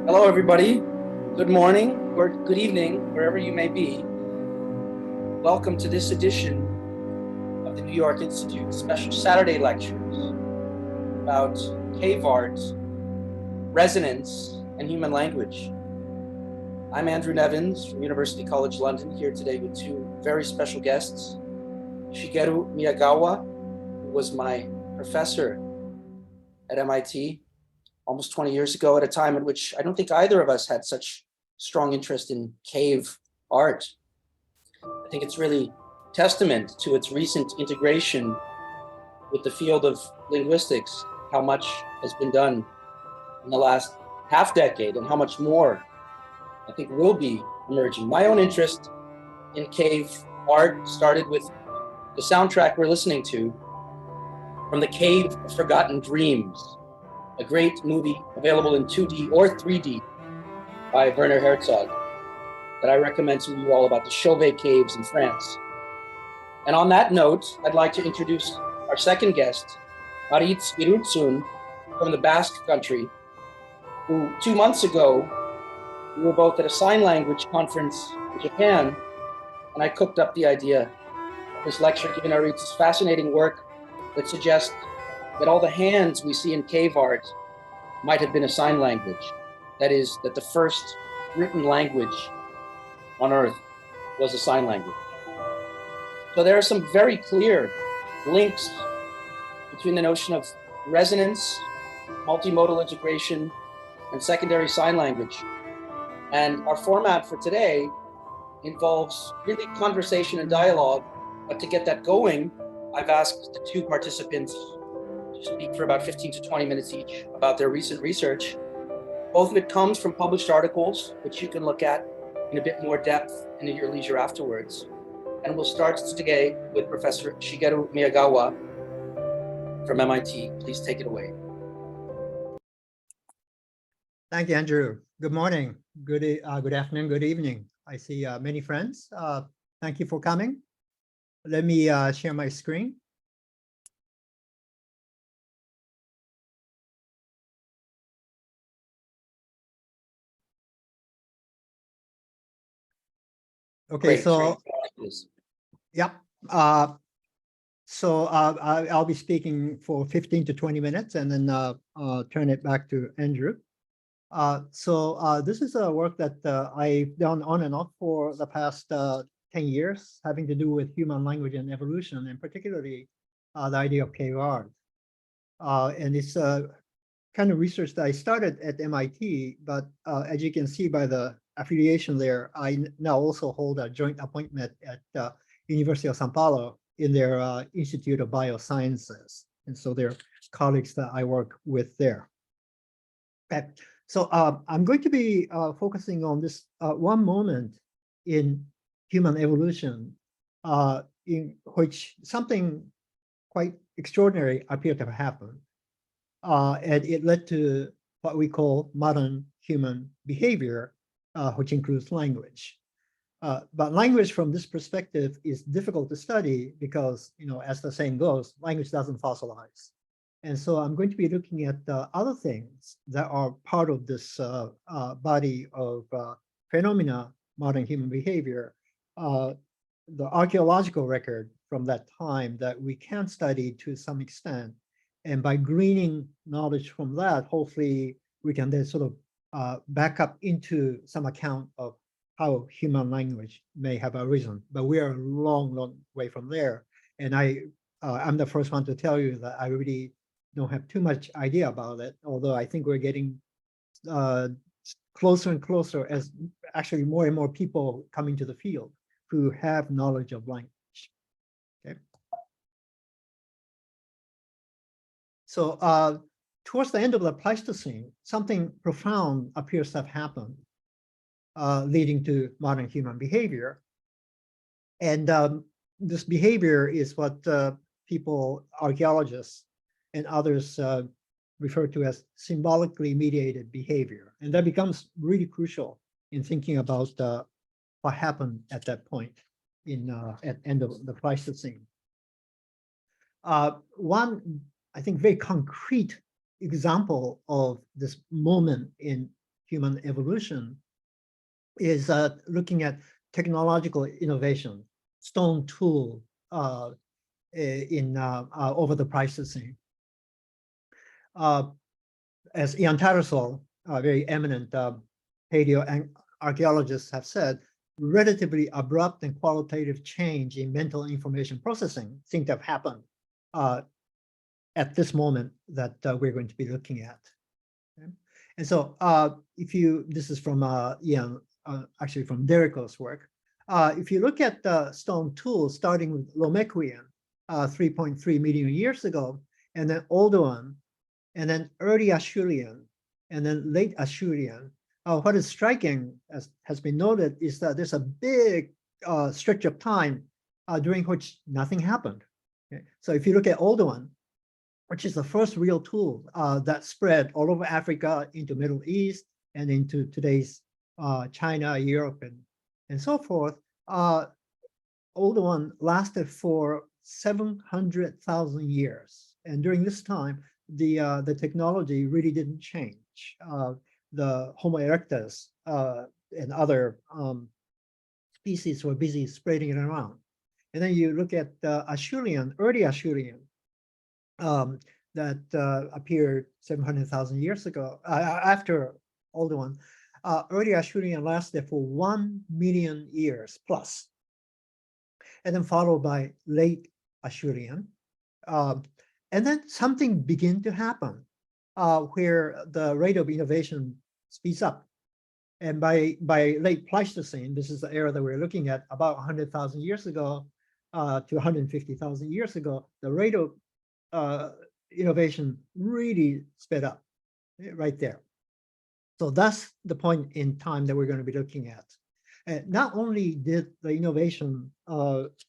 Hello, everybody. Good morning or good evening, wherever you may be. Welcome to this edition of the New York Institute special Saturday lectures about cave art, resonance, and human language. I'm Andrew Nevins from University College London, here today with two very special guests. Shigeru Miyagawa, who was my professor at MIT almost 20 years ago, at a time at which I don't think either of us had such strong interest in cave art. I think it's really testament to its recent integration with the field of linguistics, how much has been done in the last half decade and how much more I think will be emerging. My own interest in cave art started with the soundtrack we're listening to from The Cave of Forgotten Dreams, a great movie available in 2D or 3D by Werner Herzog that I recommend to you all, about the Chauvet Caves in France. And on that note, I'd like to introduce our second guest, Aritz Irurtzun from the Basque country, who 2 months ago, we were both at a sign language conference in Japan, and I cooked up the idea of this lecture given Aritz's fascinating work that suggests that all the hands we see in cave art might have been a sign language. That is, that the first written language on Earth was a sign language. So there are some very clear links between the notion of resonance, multimodal integration, and secondary sign language. And our format for today involves really conversation and dialogue. But to get that going, I've asked the two participants to speak for about 15 to 20 minutes each about their recent research. Both of it comes from published articles, which you can look at in a bit more depth and at your leisure afterwards. And we'll start today with Professor Shigeru Miyagawa from MIT. Please take it away. Thank you, Andrew. Good morning, good afternoon, good evening. I see many friends. Thank you for coming. Let me share my screen. Okay, Great. so yeah, I'll be speaking for 15 to 20 minutes and then turn it back to Andrew. This is a work that I've done on and off for the past 10 years, having to do with human language and evolution, and particularly the idea of cave art. And it's kind of research that I started at MIT, but as you can see by the affiliation there, I now also hold a joint appointment at University of São Paulo in their Institute of Biosciences. And so they're colleagues that I work with there. Okay. So I'm going to be focusing on this one moment in human evolution in which something quite extraordinary appeared to have happened. And it led to what we call modern human behavior, which includes language. But language from this perspective is difficult to study because, as the saying goes, language doesn't fossilize. And so I'm going to be looking at other things that are part of this body of phenomena, modern human behavior, the archaeological record from that time that we can study to some extent. And by gleaning knowledge from that, hopefully we can then sort of back up into some account of how human language may have arisen. But we are a long, long way from there. And I'm the first one to tell you that I really don't have too much idea about it, although I think we're getting closer and closer as actually more and more people come into the field who have knowledge of language. Okay. So towards the end of the Pleistocene, something profound appears to have happened, leading to modern human behavior. And this behavior is what people, archaeologists, and others refer to as symbolically mediated behavior. And that becomes really crucial in thinking about what happened at that point at end of the Pleistocene. One, I think, very concrete example of this moment in human evolution is looking at technological innovation, stone tool in over the Pleistocene. As Ian Tattersall, a very eminent paleoarchaeologists have said, relatively abrupt and qualitative change in mental information processing seem to have happened at this moment that we're going to be looking at. Okay? And so this is from Ian, actually from Derrico's work. If you look at the stone tools starting with Lomekwian 3.3 million years ago, and then Oldowan, and then early Acheulean, and then late Acheulean, what is striking, as has been noted, is that there's a big stretch of time during which nothing happened. Okay? So if you look at Oldowan, which is the first real tool that spread all over Africa into Middle East and into today's China, Europe, and so forth, Oldowan lasted for 700,000 years. And during this time, the technology really didn't change. The Homo erectus and other species were busy spreading it around. And then you look at Acheulean, early Acheulean, that appeared 700,000 years ago, after Oldowan. Early Acheulean lasted for 1 million years plus, and then followed by late Acheulean. And then something began to happen where the rate of innovation speeds up. And by late Pleistocene, this is the era that we're looking at, about 100,000 years ago to 150,000 years ago, the rate of innovation really sped up right there. So that's the point in time that we're going to be looking at. And not only did the innovation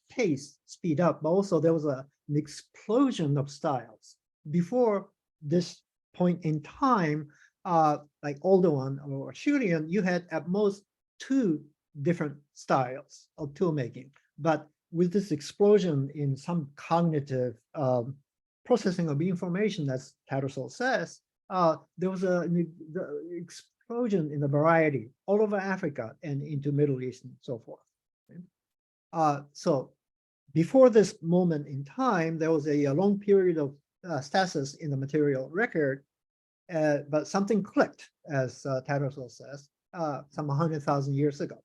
pace speed up, but also there was an explosion of styles. Before this point in time, like Oldowan or Acheulean, you had at most 2 different styles of tool making. But with this explosion in some cognitive processing of information, as Tattersall says, there was an explosion in the variety all over Africa and into Middle East and so forth. Okay? So before this moment in time, there was a long period of stasis in the material record, but something clicked, as Tattersall says, some 100,000 years ago.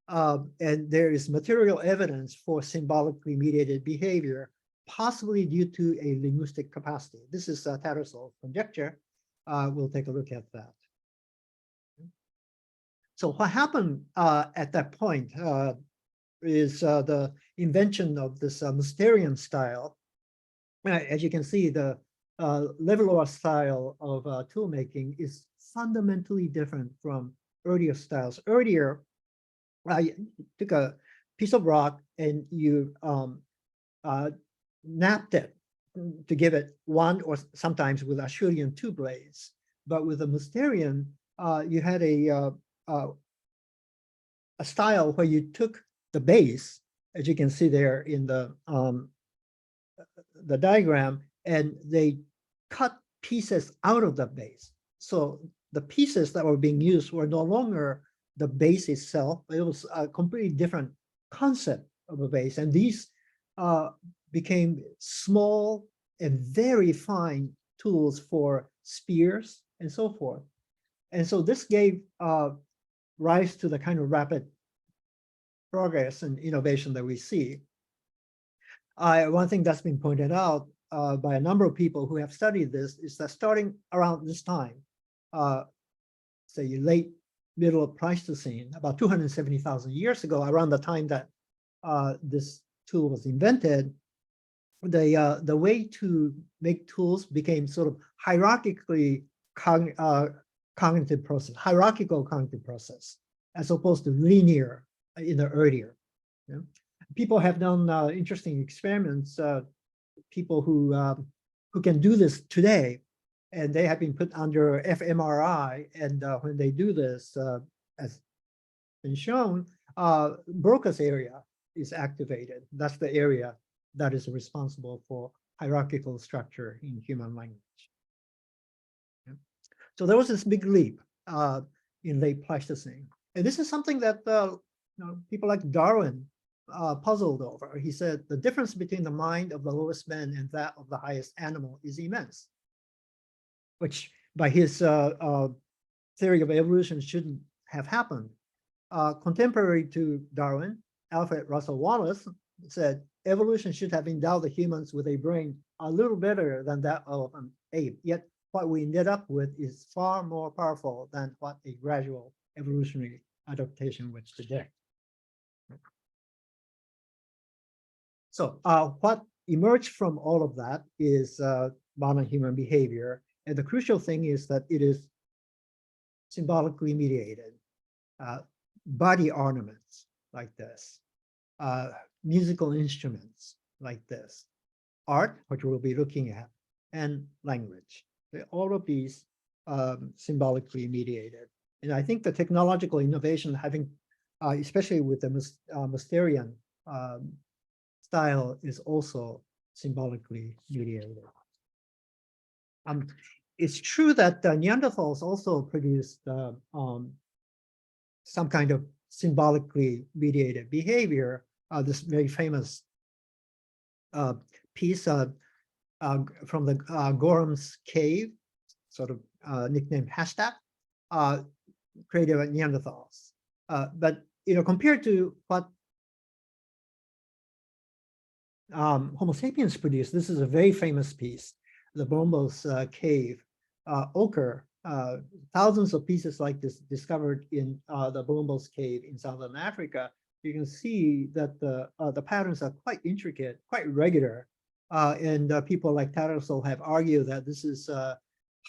And there is material evidence for symbolically mediated behavior, possibly due to a linguistic capacity. This is Tattersall's conjecture. We'll take a look at that. So what happened at that point is the invention of this Mousterian style. As you can see, the Levallois style of tool making is fundamentally different from earlier styles. Earlier, you took a piece of rock and you napped it to give it 1 or sometimes with Acheulean 2 blades. But with the Mousterian, you had a style where you took the base, as you can see there in the diagram, and they cut pieces out of the base. So the pieces that were being used were no longer the base itself. It was a completely different concept of a base. And these became small and very fine tools for spears and so forth. And so this gave rise to the kind of rapid progress and innovation that we see. One thing that's been pointed out by a number of people who have studied this is that starting around this time, say late middle of Pleistocene, about 270,000 years ago, around the time that this tool was invented, the way to make tools became sort of hierarchical cognitive process, as opposed to linear in the earlier. Yeah? People have done interesting experiments, people who can do this today, and they have been put under fMRI, and when they do this, as been shown, Broca's area is activated. That's the area that is responsible for hierarchical structure in human language. Yeah. So there was this big leap in late Pleistocene. And this is something that people like Darwin puzzled over. He said the difference between the mind of the lowest man and that of the highest animal is immense, which by his theory of evolution shouldn't have happened. Contemporary to Darwin, Alfred Russel Wallace said evolution should have endowed the humans with a brain a little better than that of an ape, yet what we ended up with is far more powerful than what a gradual evolutionary adaptation would suggest. So what emerged from all of that is modern human behavior. And the crucial thing is that it is symbolically mediated. Body ornaments like this, musical instruments like this, art, which we'll be looking at, and language. All of these symbolically mediated. And I think the technological innovation having, especially with the Mousterian style, is also symbolically mediated. It's true that Neanderthals also produced some kind of symbolically mediated behavior. This very famous piece from the Gorham's cave, sort of nicknamed hashtag, created by Neanderthals. But compared to what Homo sapiens produced, this is a very famous piece, the Bombos cave, ochre. Thousands of pieces like this discovered in the Bombos cave in Southern Africa. You can see that the patterns are quite intricate, quite regular. And people like Tattersall have argued that this is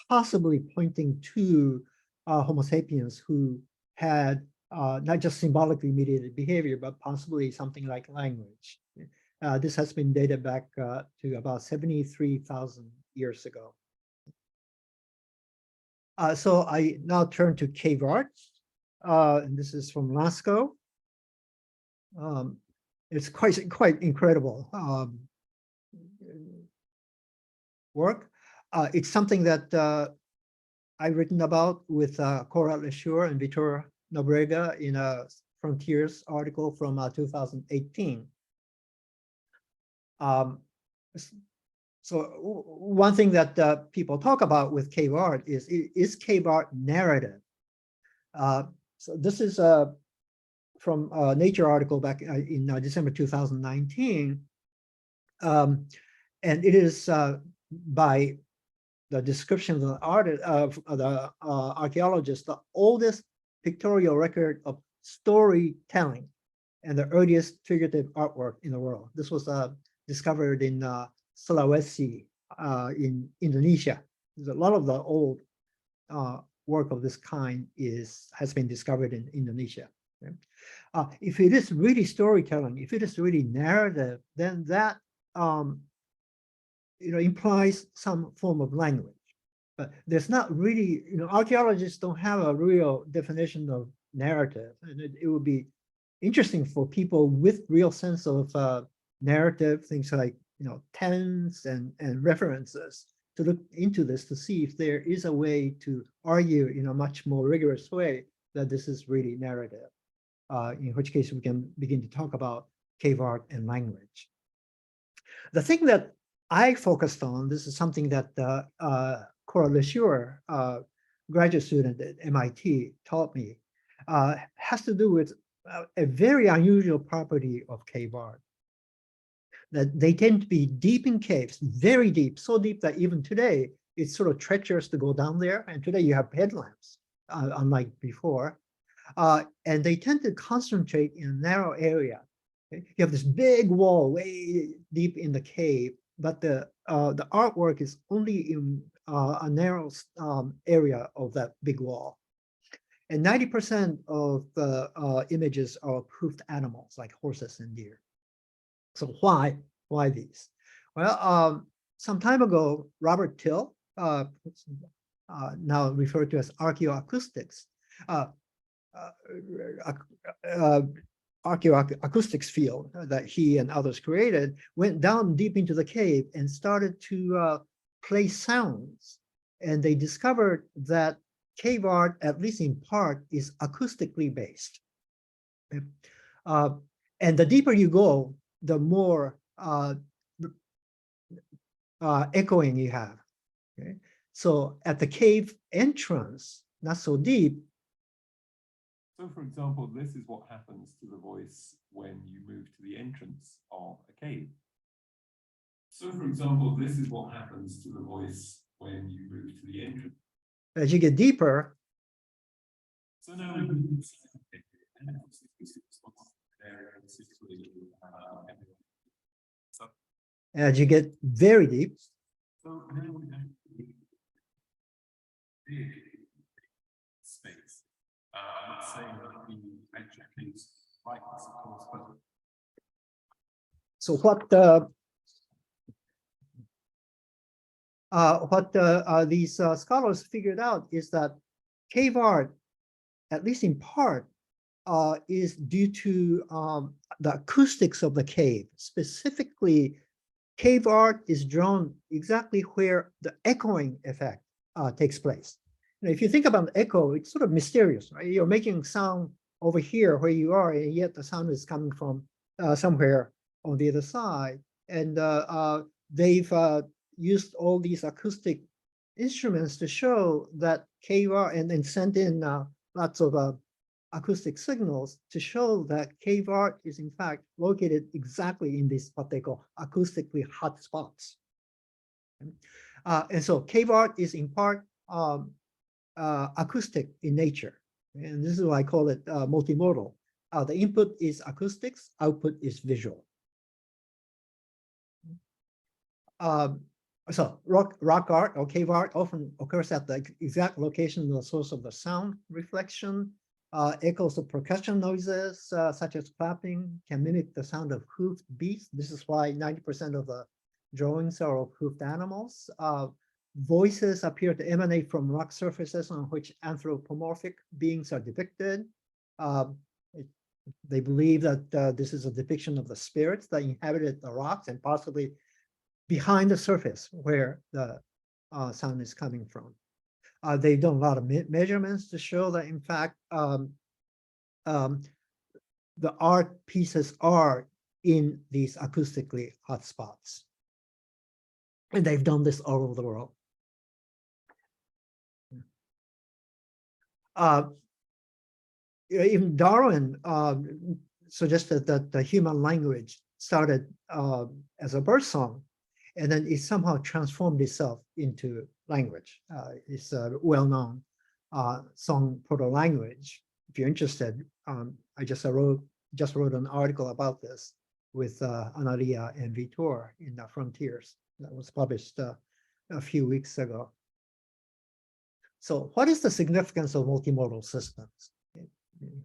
possibly pointing to Homo sapiens who had not just symbolically mediated behavior, but possibly something like language. This has been dated back to about 73,000 years ago. So I now turn to cave art. And this is from Lasko. It's quite incredible work. It's something that I've written about with Cora Lesure and Vitor Nobrega in a Frontiers article from 2018. So one thing that people talk about with cave art is cave art narrative? So this is from a Nature article back in December 2019. And it is by the description of the archaeologist, the oldest pictorial record of storytelling and the earliest figurative artwork in the world. This was discovered in Sulawesi in Indonesia. There's a lot of the old work of this kind has been discovered in Indonesia. Okay? If it is really storytelling, if it is really narrative, then that implies some form of language. But there's not really, archaeologists don't have a real definition of narrative, and it would be interesting for people with real sense of narrative, things like tense and references, to look into this to see if there is a way to argue in a much more rigorous way that this is really narrative, in which case we can begin to talk about cave art and language. The thing that I focused on, this is something that Cora Lesure, graduate student at MIT, taught me, has to do with a very unusual property of cave art. That they tend to be deep in caves, very deep, so deep that even today, it's sort of treacherous to go down there. And today you have headlamps, unlike before. And they tend to concentrate in a narrow area. Okay? You have this big wall way deep in the cave, but the artwork is only in a narrow area of that big wall. And 90% of the images are proofed animals like horses and deer. So why these? Well, some time ago, Robert Till, now referred to as archaeoacoustics, archaeoacoustics field that he and others created, went down deep into the cave and started to play sounds. And they discovered that cave art, at least in part, is acoustically based. And the deeper you go, the more echoing you have. Okay? So at the cave entrance, not so deep. So, for example, this is what happens to the voice when you move to the entrance of a cave. So, for example, this is what happens to the voice when you move to the entrance. As you get deeper, so now we can see as you get very deep, so now we have big space. I'm not saying that we actually like this, of course, but so what these scholars figured out is that cave art, at least in part, is due to the acoustics of the cave. Specifically, cave art is drawn exactly where the echoing effect takes place. You know, if you think about echo, it's sort of mysterious, right? You're making sound over here where you are, and yet the sound is coming from somewhere on the other side. And they've used all these acoustic instruments to show that cave art, and sent in lots of acoustic signals to show that cave art is in fact located exactly in these what they call acoustically hot spots. And so cave art is in part acoustic in nature. And this is why I call it multimodal. The input is acoustics, output is visual. So rock art or cave art often occurs at the exact location of the source of the sound reflection. Echoes of percussion noises, such as clapping, can mimic the sound of hoofed beasts. This is why 90% of the drawings are of hoofed animals. Voices appear to emanate from rock surfaces on which anthropomorphic beings are depicted. They believe that this is a depiction of the spirits that inhabited the rocks and possibly behind the surface where the sound is coming from. They've done a lot of measurements to show that, in fact, the art pieces are in these acoustically hot spots. And they've done this all over the world. Even Darwin suggested that the human language started as a bird song, and then it somehow transformed itself into language. It's a well-known song proto-language. If you're interested, I just wrote an article about this with Analia and Vitor in Frontiers that was published a few weeks ago. So what is the significance of multimodal systems?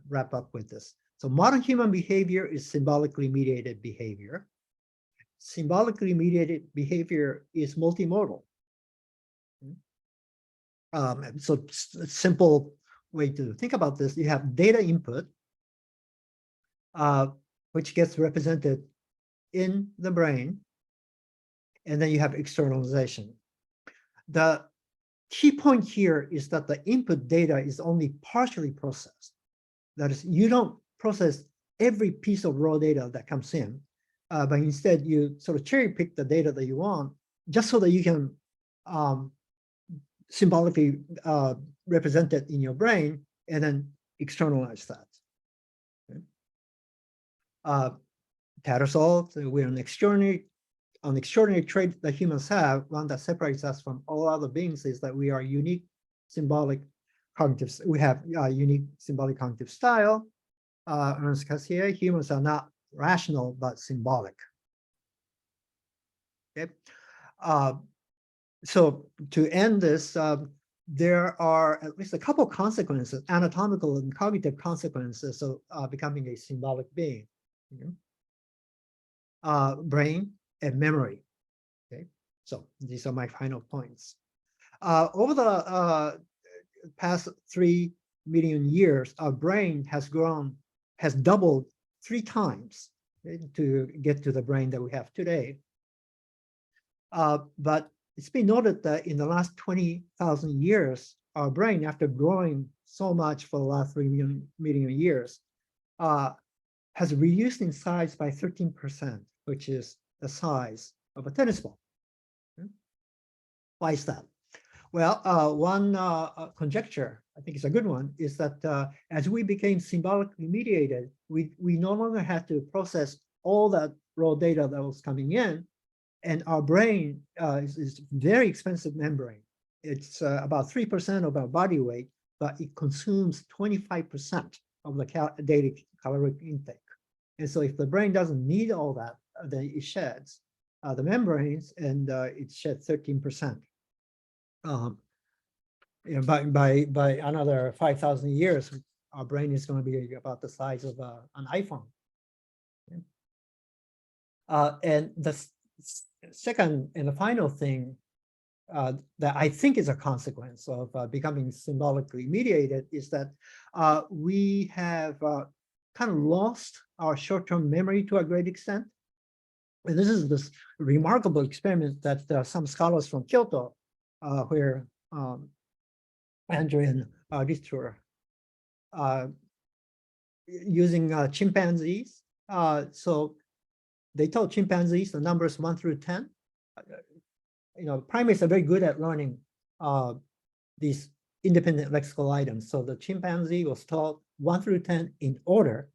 Wrap up with this. So modern human behavior is symbolically mediated behavior. Symbolically mediated behavior is multimodal. So a simple way to think about this, you have data input, which gets represented in the brain, and then you have externalization. The key point here is that the input data is only partially processed. That is, you don't process every piece of raw data that comes in, but instead you sort of cherry pick the data that you want, just so that you can symbolically represent it in your brain and then externalize that. Okay. Tattersall, we're an extraordinary trait that humans have. One that separates us from all other beings is that we are unique symbolic cognitive. We have unique symbolic cognitive style. Ernst Cassier, humans are not rational but symbolic. Okay. So to end this, there are at least a couple of consequences, anatomical and cognitive consequences of becoming a symbolic being. Brain and memory. Okay, so these are my final points. Over the past 3 million years, our brain has doubled 3 times to get to the brain that we have today. But it's been noted that in the last 20,000 years, our brain, after growing so much for the last 3 million years, has reduced in size by 13%, which is the size of a tennis ball. Why is that? Well, one conjecture, I think it's a good one, is that as we became symbolically mediated, we no longer had to process all that raw data that was coming in, and our brain is very expensive membrane. It's about 3% of our body weight, but it consumes 25% of the daily caloric intake. And so if the brain doesn't need all that, then it sheds the membranes, and it sheds 13%. By another 5,000 years, our brain is going to be about the size of an iPhone. And the second and the final thing that I think is a consequence of becoming symbolically mediated is that we have kind of lost our short-term memory to a great extent. And this is this remarkable experiment that some scholars from Kyoto, where Andrew and Aritz were using chimpanzees. So they told chimpanzees the numbers 1 through 10. Primates are very good at learning these independent lexical items. So the chimpanzee was taught 1 through 10 in order.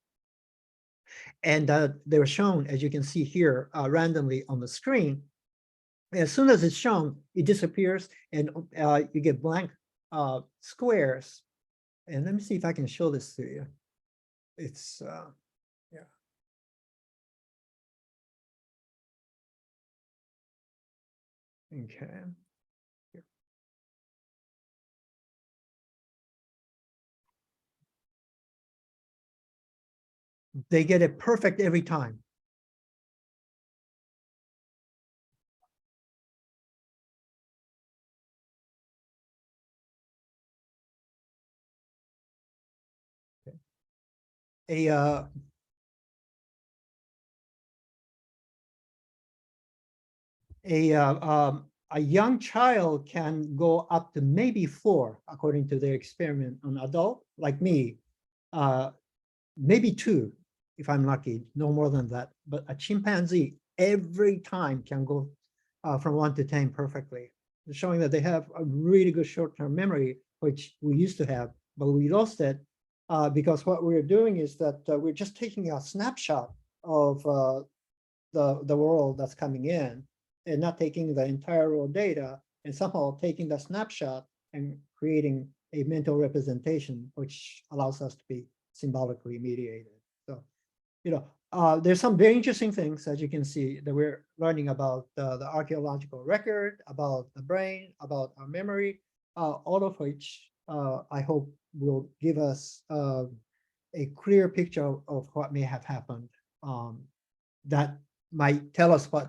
And they were shown, as you can see here, randomly on the screen. As soon as it's shown, it disappears, and you get blank squares. And let me see if I can show this to you. It's, yeah. Okay. They get it perfect every time. Okay. A young child can go up to maybe 4, according to their experiment. An adult like me, maybe 2, if I'm lucky, no more than that. But a chimpanzee every time can go from 1 to 10 perfectly, showing that they have a really good short-term memory, which we used to have, but we lost it because what we're doing is that we're just taking a snapshot of the world that's coming in, and not taking the entire raw data, and somehow taking the snapshot and creating a mental representation, which allows us to be symbolically mediated. So, there's some very interesting things, as you can see, that we're learning about the archaeological record, about the brain, about our memory, all of which I hope will give us a clear picture of what may have happened that might tell us what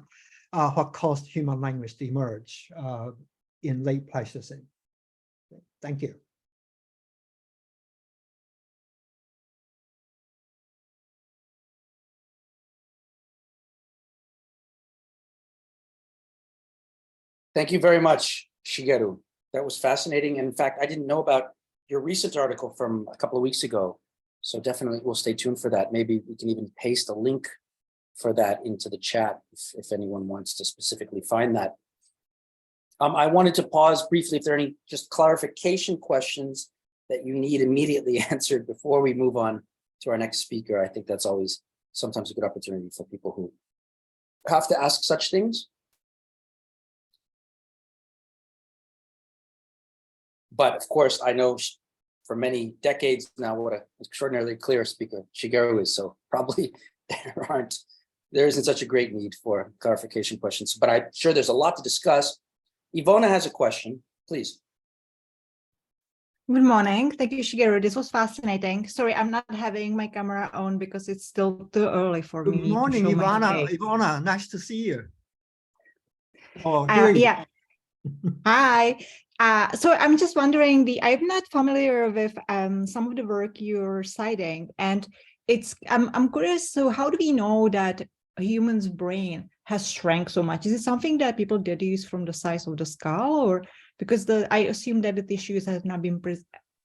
caused human language to emerge in late Pleistocene. Thank you. Thank you very much, Shigeru. That was fascinating. And in fact, I didn't know about your recent article from a couple of weeks ago. So definitely we'll stay tuned for that. Maybe we can even paste a link for that into the chat if anyone wants to specifically find that. I wanted to pause briefly if there are any just clarification questions that you need immediately answered before we move on to our next speaker. I think that's always sometimes a good opportunity for people who have to ask such things. But of course, I know for many decades now what an extraordinarily clear speaker Shigeru is. So probably there isn't such a great need for clarification questions, but I'm sure there's a lot to discuss. Ivona has a question, please. Good morning. Thank you, Shigeru. This was fascinating. Sorry, I'm not having my camera on because it's still too early for me. Good morning, to show Ivona. Ivona, nice to see you. Oh, yeah. Hi. So I'm just wondering, I'm not familiar with some of the work you're citing, and I'm curious. So how do we know that a human's brain has shrank so much? Is it something that people deduce from the size of the skull, or because I assume that the tissues has not been,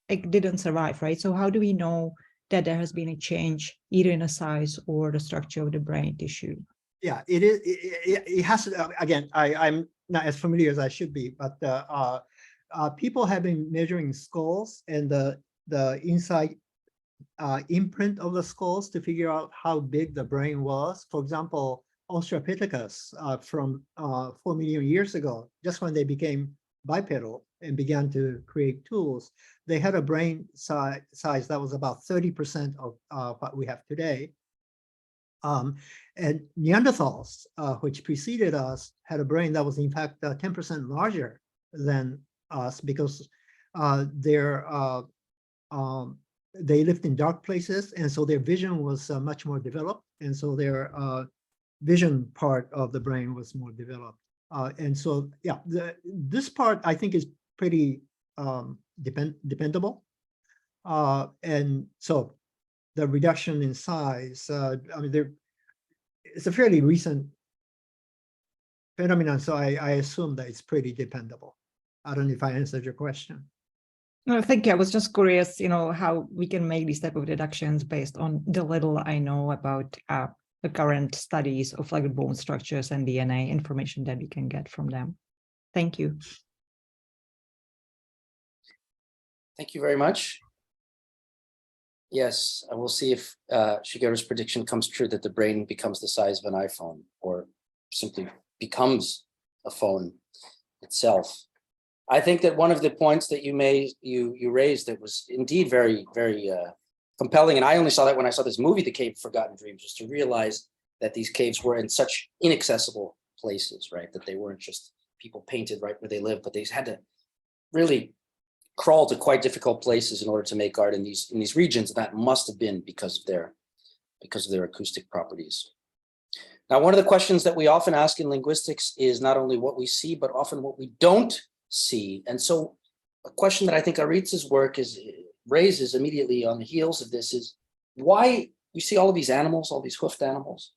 it didn't survive, right? So how do we know that there has been a change either in the size or the structure of the brain tissue? Yeah, it is. It has to, again, I'm not as familiar as I should be, but people have been measuring skulls and the inside imprint of the skulls to figure out how big the brain was. For example, Australopithecus from 4 million years ago, just when they became bipedal and began to create tools, they had a brain size that was about 30% of what we have today. And Neanderthals, which preceded us, had a brain that was in fact 10% larger than us because they lived in dark places, and so their vision was much more developed, and so their vision part of the brain was more developed. And so, yeah, this part I think is pretty dependable. And so the reduction in size, I mean, it's a fairly recent phenomenon, so I assume that it's pretty dependable. I don't know if I answered your question. No, thank you. I was just curious, how we can make these type of deductions based on the little I know about the current studies of like bone structures and DNA information that we can get from them. Thank you. Thank you very much. Yes, and we'll see if Shigeru's prediction comes true, that the brain becomes the size of an iPhone or simply becomes a phone itself. I think that one of the points that you raised that was indeed very, very compelling, and I only saw that when I saw this movie, The Cave of Forgotten Dreams, was to realize that these caves were in such inaccessible places, right? That they weren't just people painted right where they live, but they had to really crawl to quite difficult places in order to make art in these regions. And that must have been because of their acoustic properties. Now, one of the questions that we often ask in linguistics is not only what we see, but often what we don't see. And so a question that I think Aritz's work raises immediately on the heels of this is why we see all of these animals, all these hoofed animals.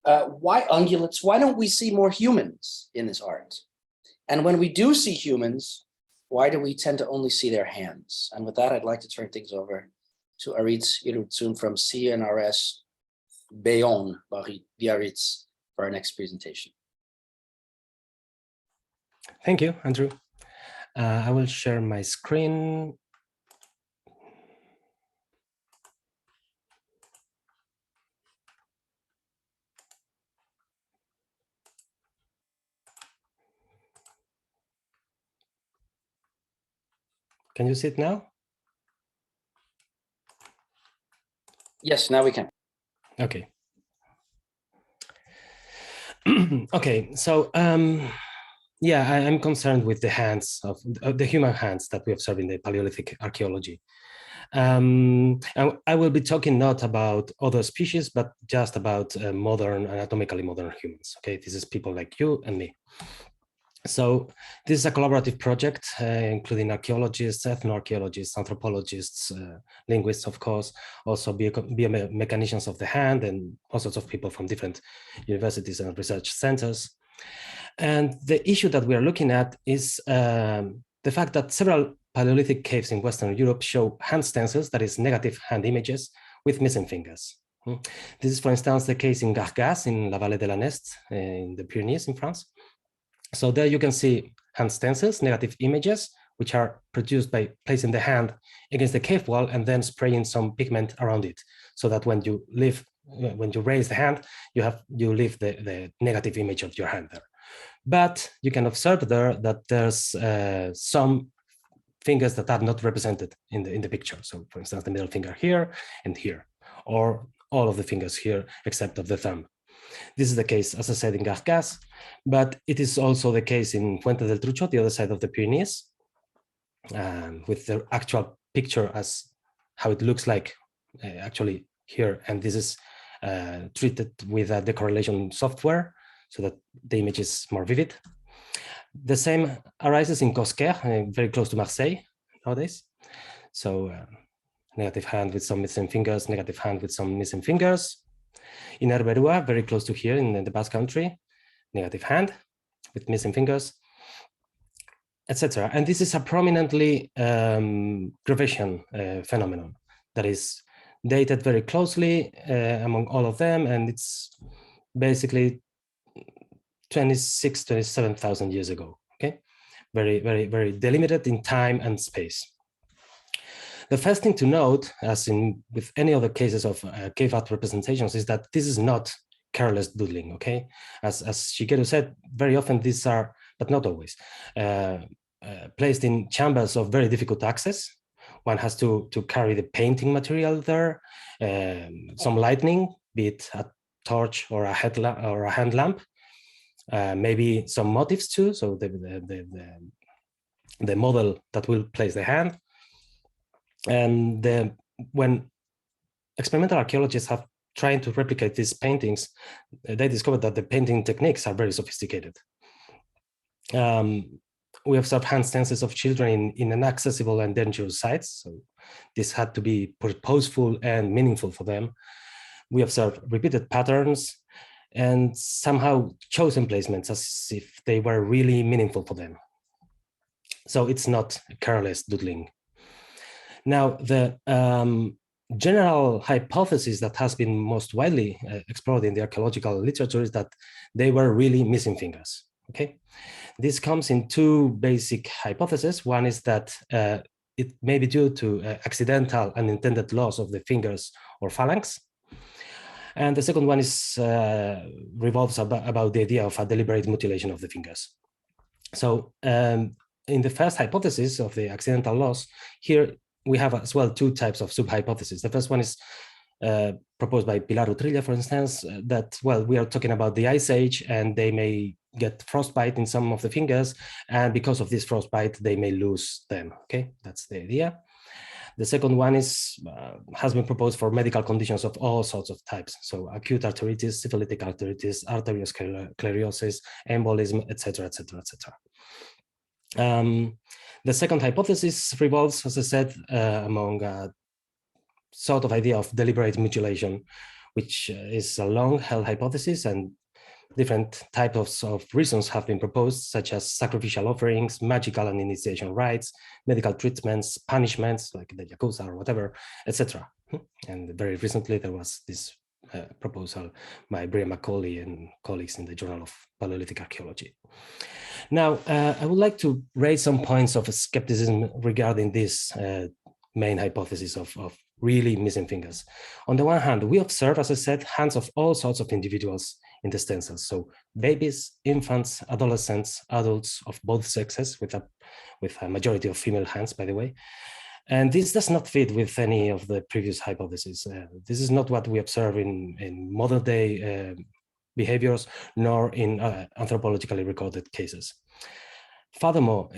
Why ungulates? Why don't we see more humans in this art? And when we do see humans, why do we tend to only see their hands? And with that, I'd like to turn things over to Aritz Irurtzun from CNRS Bayonne, Aritz, for our next presentation. Thank you, Andrew. I will share my screen. Can you see it now? Yes, now we can. Okay. Okay, so yeah, I'm concerned with the hands of the human hands that we observe in the Paleolithic archaeology. And I will be talking not about other species, but just about anatomically modern humans. Okay, this is people like you and me. So this is a collaborative project, including archaeologists, ethnoarchaeologists, anthropologists, linguists, of course, also biomechanicians of the hand, and all sorts of people from different universities and research centers. And the issue that we are looking at is the fact that several Paleolithic caves in Western Europe show hand stencils, that is negative hand images, with missing fingers. This is, for instance, the case in Gargas in La Vallée de la Neste in the Pyrenees in France. So there you can see hand stencils, negative images, which are produced by placing the hand against the cave wall and then spraying some pigment around it, so that when you raise the hand, you leave the negative image of your hand there. But you can observe there that there's some fingers that are not represented in the picture. So, for instance, the middle finger here and here, or all of the fingers here except of the thumb. This is the case, as I said, in Gargas, but it is also the case in Fuente del Trucho, the other side of the Pyrenees, with the actual picture as how it looks like actually here. And this is treated with the correlation software so that the image is more vivid. The same arises in Cosquer, very close to Marseille nowadays. So negative hand with some missing fingers, negative hand with some missing fingers. In Herberua, very close to here in the Basque Country, negative hand with missing fingers, etc. And this is a prominently gravation phenomenon that is dated very closely among all of them, and it's basically 27,000 years ago. Okay, very, very, very delimited in time and space. The first thing to note, as in with any other cases of cave art representations, is that this is not careless doodling. Okay, as Shigeru said, very often these are, but not always, placed in chambers of very difficult access. One has to carry the painting material there, some lighting, be it a torch or a headlamp or a hand lamp, maybe some motifs too. So the model that will place the hand. And when experimental archaeologists have tried to replicate these paintings, they discovered that the painting techniques are very sophisticated. We observed hand stances of children in inaccessible and dangerous sites. So this had to be purposeful and meaningful for them. We observed repeated patterns and somehow chosen placements as if they were really meaningful for them. So it's not careless doodling. Now, the general hypothesis that has been most widely explored in the archaeological literature is that they were really missing fingers. Okay, this comes in two basic hypotheses. One is that it may be due to accidental unintended loss of the fingers or phalanx. And the second one is revolves about the idea of a deliberate mutilation of the fingers. So in the first hypothesis of the accidental loss, here we have as well two types of sub-hypotheses. The first one is proposed by Pilar Utrilla, for instance, that, well, we are talking about the Ice Age and they may get frostbite in some of the fingers, and because of this frostbite, they may lose them. Okay, that's the idea. The second one is has been proposed for medical conditions of all sorts of types. So acute arteritis, syphilitic arteritis, arteriosclerosis, embolism, etc., etc., etc. The second hypothesis revolves, as I said, among a sort of idea of deliberate mutilation, which is a long-held hypothesis, and different types of reasons have been proposed, such as sacrificial offerings, magical and initiation rites, medical treatments, punishments like the Yakuza or whatever, etc. And very recently there was this proposal by Brian Macaulay and colleagues in the Journal of Paleolithic Archaeology. Now, I would like to raise some points of skepticism regarding this main hypothesis of really missing fingers. On the one hand, we observe, as I said, hands of all sorts of individuals in the stencils. So babies, infants, adolescents, adults of both sexes, with a majority of female hands, by the way. And this does not fit with any of the previous hypotheses. This is not what we observe in modern day behaviors, nor in anthropologically recorded cases. Furthermore,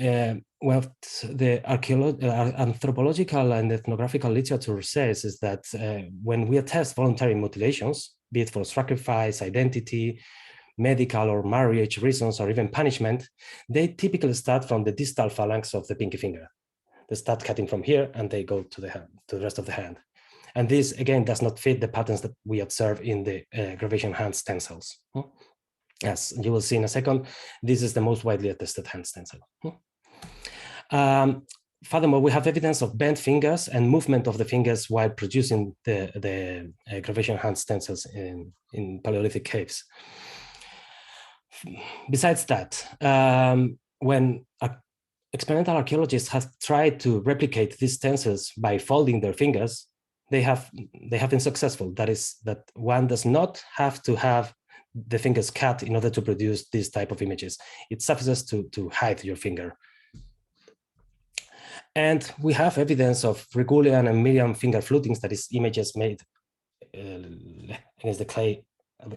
what the anthropological and ethnographical literature says is that when we attest voluntary mutilations, be it for sacrifice, identity, medical or marriage reasons, or even punishment, they typically start from the distal phalanx of the pinky finger. They start cutting from here and they go to the hand, to the rest of the hand. And this, again, does not fit the patterns that we observe in the gravation hand stencils. As you will see in a second, this is the most widely attested hand stencil. Furthermore, we have evidence of bent fingers and movement of the fingers while producing the gravation hand stencils in Paleolithic caves. Besides that, when experimental archaeologists have tried to replicate these stencils by folding their fingers, they have been successful. That is, that one does not have to have the fingers cut in order to produce this type of images. It suffices to hide your finger. And we have evidence of Regulian and Miriam finger flutings, that is, images made against the clay,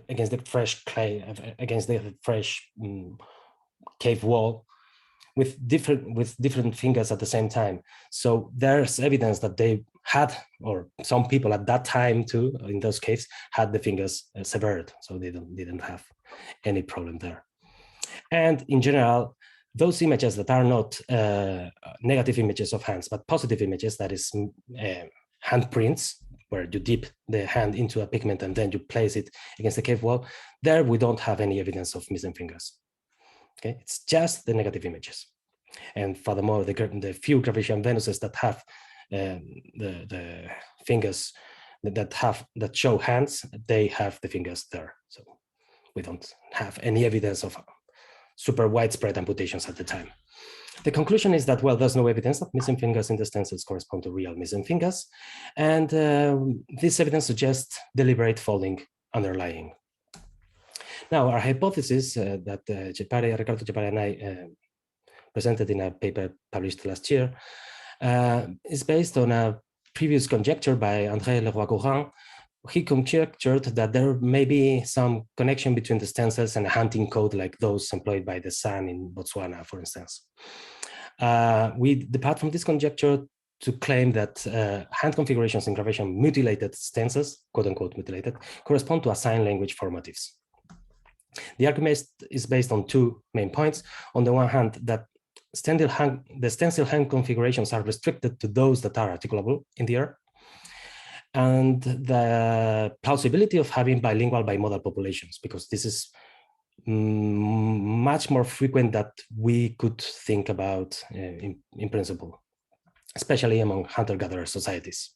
against the fresh clay, against the fresh cave wall, with different fingers at the same time. So there's evidence that they had, or some people at that time too, in those caves, had the fingers severed, so they didn't have any problem there. And in general, those images that are not negative images of hands, but positive images, that is handprints, where you dip the hand into a pigment and then you place it against the cave wall, there we don't have any evidence of missing fingers. Okay, it's just the negative images. And furthermore, the few Gravettian Venuses that have the fingers that show hands, they have the fingers there. So we don't have any evidence of super widespread amputations at the time. The conclusion is that, well, there's no evidence that missing fingers in the stencils correspond to real missing fingers. And this evidence suggests deliberate folding underlying. Now, our hypothesis that Ricardo Chepare and I presented in a paper published last year is based on a previous conjecture by André Leroy-Gourhan. He conjectured that there may be some connection between the stencils and a hunting code like those employed by the San in Botswana, for instance. We depart from this conjecture to claim that hand configurations in Gravettian mutilated stencils, quote unquote mutilated, correspond to a sign language formatives. The argument is based on two main points. On the one hand, that the stencil hand configurations are restricted to those that are articulable in the air, and the plausibility of having bilingual bimodal populations, because this is much more frequent than we could think about in principle, especially among hunter-gatherer societies.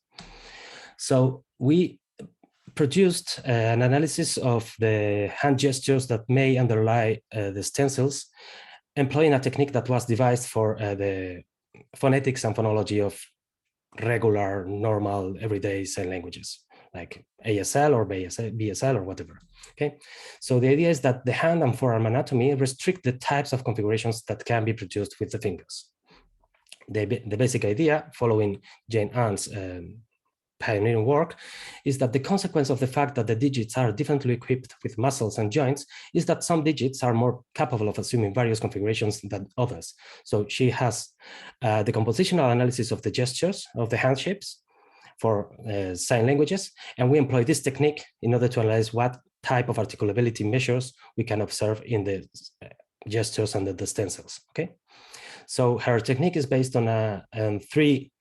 So we produced an analysis of the hand gestures that may underlie the stencils, employing a technique that was devised for the phonetics and phonology of regular, normal, everyday sign languages, like ASL or BSL or whatever, okay? So the idea is that the hand and forearm anatomy restrict the types of configurations that can be produced with the fingers. The basic idea, following Jane Ann's pioneering work, is that the consequence of the fact that the digits are differently equipped with muscles and joints is that some digits are more capable of assuming various configurations than others. So she has the compositional analysis of the gestures of the hand shapes for sign languages, and we employ this technique in order to analyze what type of articulability measures we can observe in the gestures and the stencils. Okay, so her technique is based on three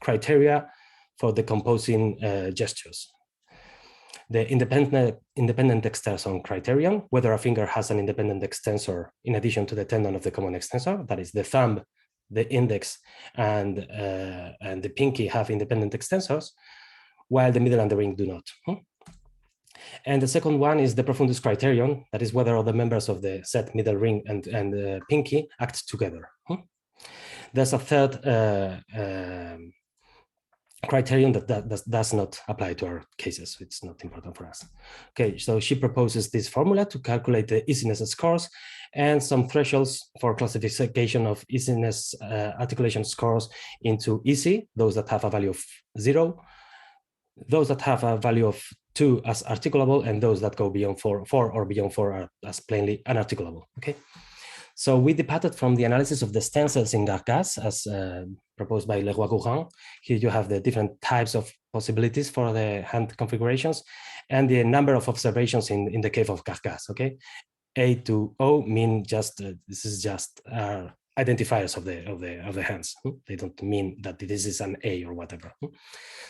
criteria for the composing gestures. The independent extensor criterion, whether a finger has an independent extensor in addition to the tendon of the common extensor, that is the thumb, the index, and the pinky have independent extensors, while the middle and the ring do not. And the second one is the profundus criterion, that is whether all the members of the set middle ring and pinky act together. There's a third criterion that does not apply to our cases. It's not important for us. Okay, so she proposes this formula to calculate the easiness scores and some thresholds for classification of easiness articulation scores into easy, those that have a value of 0, those that have a value of 2 as articulable, and those that go beyond 4 or beyond 4 are as plainly unarticulable. Okay. So we departed from the analysis of the stencils in Gargas as proposed by Leroy-Gourhan. Here you have the different types of possibilities for the hand configurations and the number of observations in the cave of Gargas. Okay, A to O mean just this is just identifiers of the hands. They don't mean that this is an A or whatever.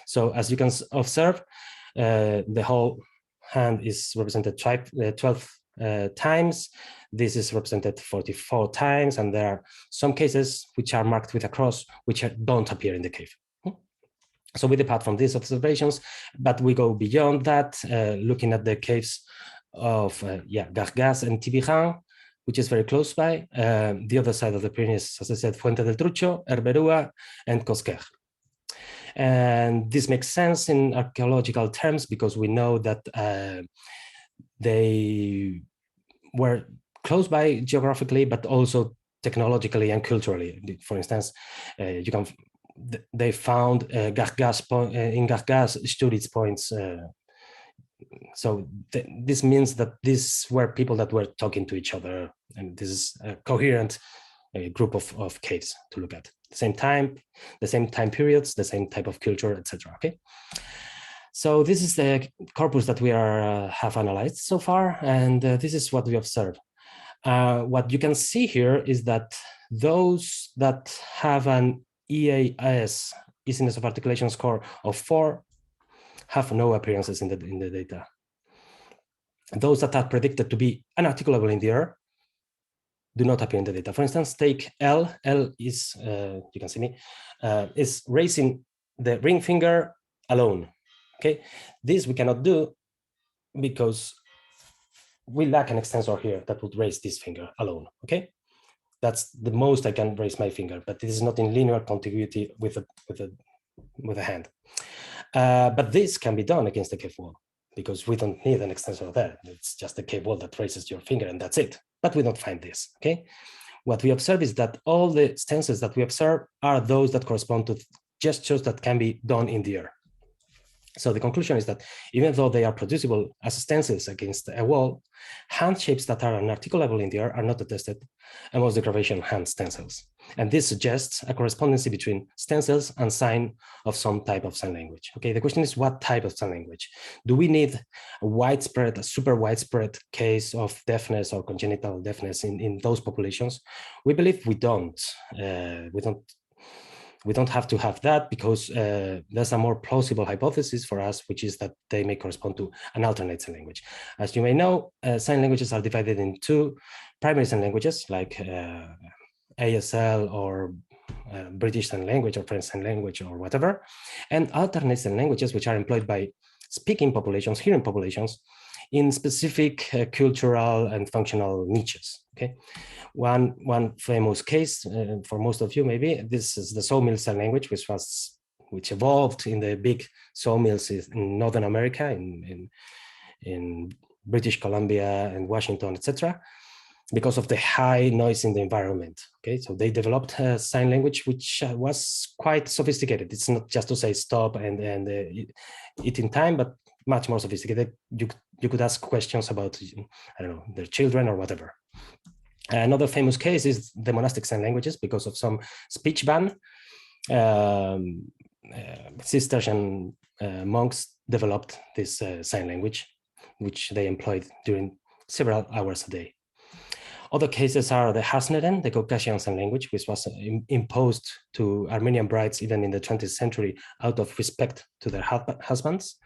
So as you can observe, the whole hand is represented 12 times. This is represented 44 times, and there are some cases which are marked with a cross which don't appear in the cave. So we depart from these observations, but we go beyond that, looking at the caves of Gargas and Tibiran, which is very close by. The other side of the Pyrenees, as I said, Fuente del Trucho, Herberua, and Cosquer. And this makes sense in archaeological terms because we know that they were close by geographically, but also technologically and culturally. For instance, they found Gargas in Gargas Sturitz points. So this means that these were people that were talking to each other, and this is a coherent group of caves to look at. The same time periods, the same type of culture, etc. Okay. So this is the corpus that we have analyzed so far, and this is what we observe. What you can see here is that those that have an EAS easiness of articulation score of 4 have no appearances in the data. Those that are predicted to be unarticulable in the air do not appear in the data. For instance, take L. L is, you can see me, is raising the ring finger alone. Okay, this we cannot do because we lack an extensor here that would raise this finger alone. Okay, that's the most I can raise my finger, but this is not in linear contiguity with a hand. But this can be done against the cave wall because we don't need an extensor there. It's just a cave wall that raises your finger and that's it. But we don't find this. Okay, what we observe is that all the stances that we observe are those that correspond to gestures that can be done in the air. So the conclusion is that even though they are producible as stances against a wall, hand shapes that are unarticulable in the air are not attested amongst the gravation hand stencils. And this suggests a correspondency between stencils and sign of some type of sign language. Okay, the question is what type of sign language? Do we need a super widespread case of deafness or congenital deafness in those populations? We believe we don't. We don't have to have that because there's a more plausible hypothesis for us, which is that they may correspond to an alternate sign language. As you may know, sign languages are divided in two primary sign languages like ASL or British Sign Language or French Sign Language or whatever, and alternate sign languages, which are employed by speaking populations, hearing populations, in specific cultural and functional niches. Okay, one famous case for most of you maybe, this is the sawmill sign language, which evolved in the big sawmills in Northern America, in British Columbia and Washington, etc., because of the high noise in the environment. Okay, so they developed a sign language which was quite sophisticated. It's not just to say stop and eat in time, but much more sophisticated. You could ask questions about, I don't know, their children or whatever. Another famous case is the monastic sign languages because of some speech ban. Cistercian monks developed this sign language, which they employed during several hours a day. Other cases are the Hasneren, the Caucasian sign language, which was imposed to Armenian brides even in the 20th century out of respect to their husbands.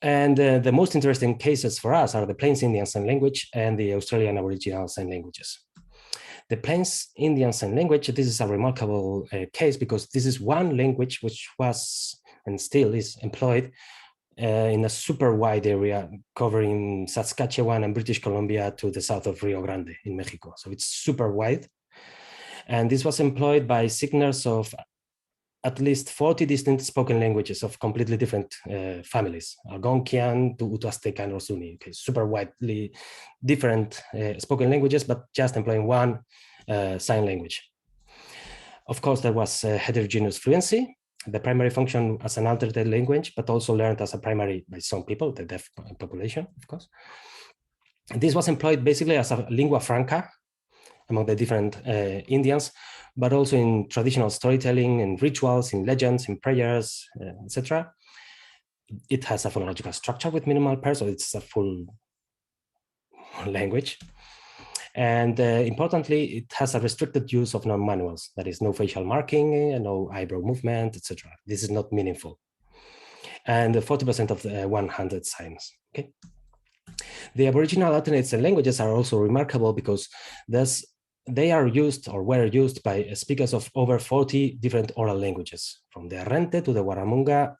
And the most interesting cases for us are the Plains Indian Sign Language and the Australian Aboriginal Sign Languages. The Plains Indian Sign Language, this is a remarkable case because this is one language which was and still is employed in a super wide area covering Saskatchewan and British Columbia to the south of Rio Grande in Mexico. So it's super wide. And this was employed by singers of at least 40 distinct spoken languages of completely different families, Algonquian to Uto-Aztecan or Zuni, okay, super widely different spoken languages, but just employing one sign language. Of course, there was heterogeneous fluency, the primary function as an alternate language, but also learned as a primary by some people, the deaf population, of course. And this was employed basically as a lingua franca among the different Indians, but also in traditional storytelling, in rituals, in legends, in prayers, etc. It has a phonological structure with minimal pairs, so it's a full language. And importantly, it has a restricted use of non-manuals, that is no facial marking, no eyebrow movement, etc. This is not meaningful. And 40% of the one-handed signs, okay? The Aboriginal alternate sign languages are also remarkable because they are used or were used by speakers of over 40 different oral languages, from the Arrente to the Warramunga,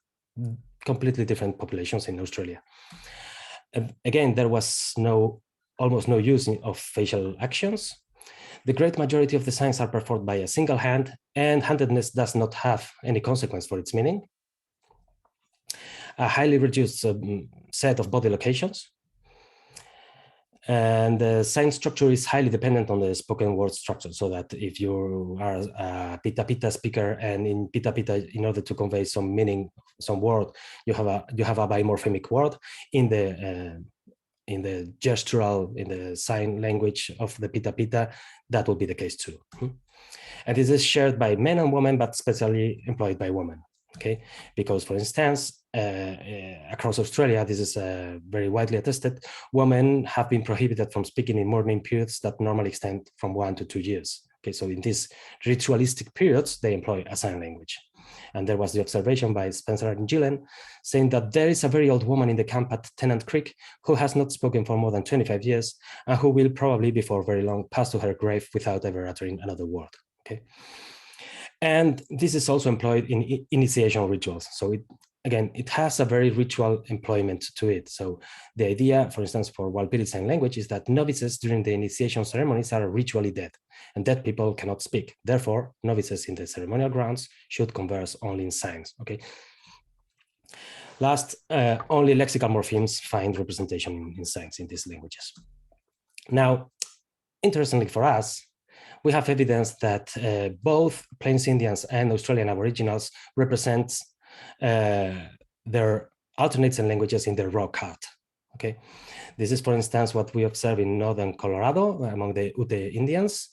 completely different populations in Australia. And again, there was almost no use of facial actions. The great majority of the signs are performed by a single hand, and handedness does not have any consequence for its meaning. A highly reduced set of body locations. And the sign structure is highly dependent on the spoken word structure, so that if you are a Pita Pita speaker and in Pita Pita, in order to convey some meaning, some word, you have a bimorphemic word in the gestural, in the sign language of the Pita Pita, that will be the case too. And this is shared by men and women, but especially employed by women. Okay, because for instance, across Australia, this is very widely attested, women have been prohibited from speaking in mourning periods that normally extend from 1 to 2 years. Okay, so in these ritualistic periods, they employ a sign language. And there was the observation by Spencer and Gillen saying that there is a very old woman in the camp at Tennant Creek who has not spoken for more than 25 years and who will probably before very long pass to her grave without ever uttering another word. Okay. And this is also employed in initiation rituals. So it has a very ritual employment to it. So the idea, for instance, for Walpiri Sign Language is that novices during the initiation ceremonies are ritually dead, and dead people cannot speak. Therefore, novices in the ceremonial grounds should converse only in signs. Okay. Last, only lexical morphemes find representation in signs in these languages. Now, interestingly for us, we have evidence that both Plains Indians and Australian Aboriginals represent their alternate sign languages in their rock art. Okay, this is, for instance, what we observe in northern Colorado among the Ute Indians.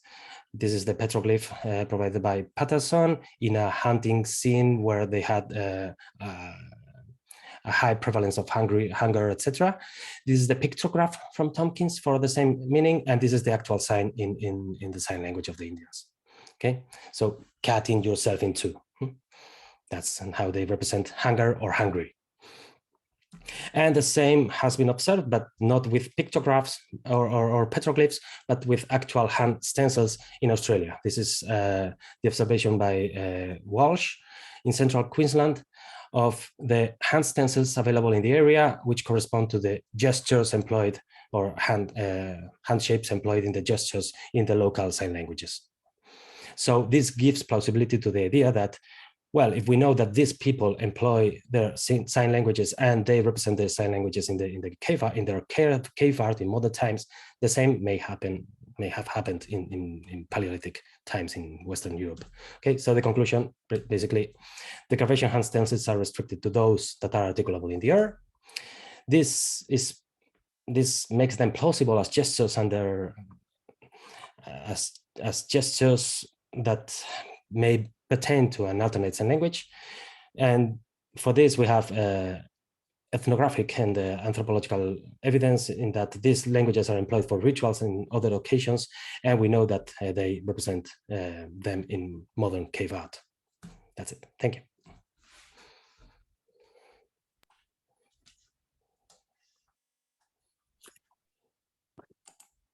This is the petroglyph provided by Patterson in a hunting scene where they had a high prevalence of hunger, etc. This is the pictograph from Tompkins for the same meaning, and this is the actual sign in the sign language of the Indians. Okay, so cutting yourself in two. That's how they represent hunger or hungry. And the same has been observed, but not with pictographs or petroglyphs, but with actual hand stencils in Australia. This is the observation by Walsh in central Queensland of the hand stencils available in the area, which correspond to the gestures employed or hand shapes employed in the gestures in the local sign languages. So this gives plausibility to the idea that, well, if we know that these people employ their sign languages and they represent their sign languages in their cave art in modern times, the same may have happened in Paleolithic times in Western Europe. Okay, so the conclusion, basically, the Carpathian hand stencils are restricted to those that are articulable in the air. This makes them plausible as gestures under as gestures that may pertain to an alternate sign language. And for this, we have ethnographic and anthropological evidence in that these languages are employed for rituals and other occasions, and we know that they represent them in modern cave art. That's it. Thank you.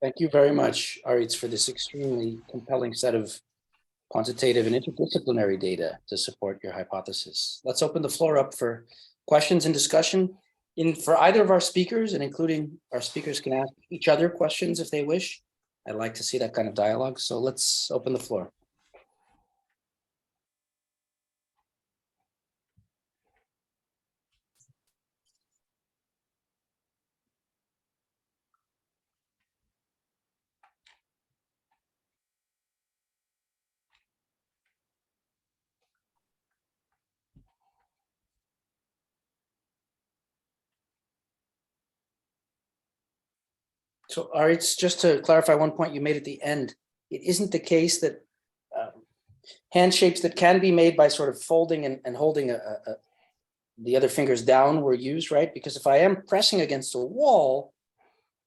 Thank you very much, Aritz, for this extremely compelling set of quantitative and interdisciplinary data to support your hypothesis. Let's open the floor up for questions and discussion. For either of our speakers, and including our speakers can ask each other questions if they wish. I'd like to see that kind of dialogue. So let's open the floor. So Aritz, just to clarify one point you made at the end, it isn't the case that hand shapes that can be made by sort of folding and holding the other fingers down were used, right? Because if I am pressing against a wall,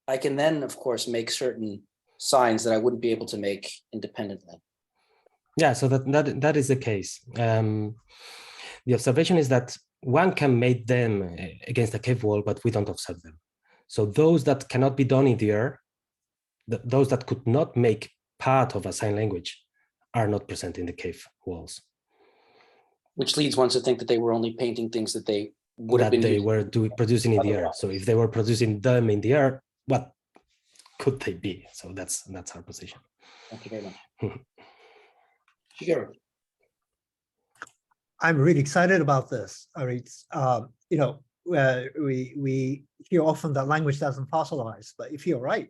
I can then, of course, make certain signs that I wouldn't be able to make independently. Yeah, so that is the case. The observation is that one can make them against a cave wall, but we don't observe them. So those that cannot be done in the air, those that could not make part of a sign language are not present in the cave walls. Which leads one to think that they were only painting things that they would have been producing in the air. So if they were producing them in the air, what could they be? So that's our position. Thank you very much. Shigeru. I'm really excited about this, Aritz. We hear often that language doesn't fossilize, but if you're right,